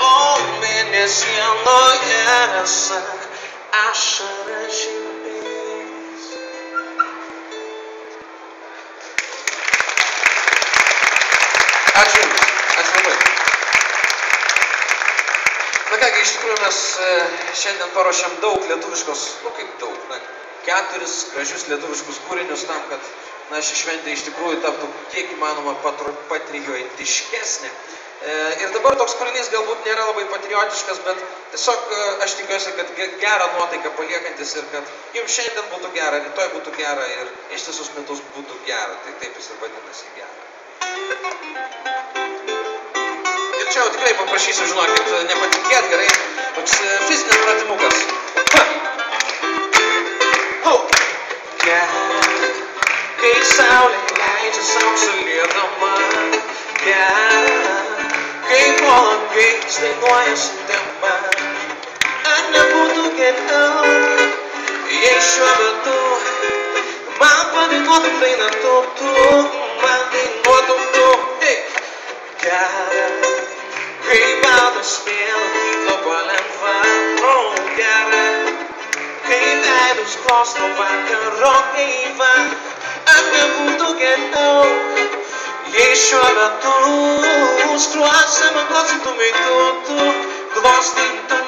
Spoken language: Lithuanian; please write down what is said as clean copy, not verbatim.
o mėnesienoje sak ašara žibės. Ačiū Jums, ačiū labai. Na kągi, iš tikrųjų mes šiandien paruošėm daug lietuviškos, kaip daug, 4 gražius lietuviškus kūrinius tam, kad ši šventė iš tikrųjų taptų kiek įmanoma patriotiškesnė. Ir dabar toks kūrinys galbūt nėra labai patriotiškas, bet tiesiog aš tikiuosi, kad gerą nuotaiką paliekantis ir kad jums šiandien būtų gera, rytoj būtų gera ir ištisus metus būtų gera. Tai taip jis ir vadinasi gera. Ir čia jau tikrai paprašysiu, žinokit, nepatikėt gerai, toks fizinis pratimukas. Kai saulė leidžia sausą liedama, kai po langais dainuoja sutema, ar nebūtų geriau, jei šiuo metu man padainuotum dainą tu man dainuotum tu. Gera, kai baltas mėla vyko palengva, gera, kai veidus klosto vakaro gaiva, ar nebūtų geriau, jei šiuo metu skruose man glostytumei tu, glostytum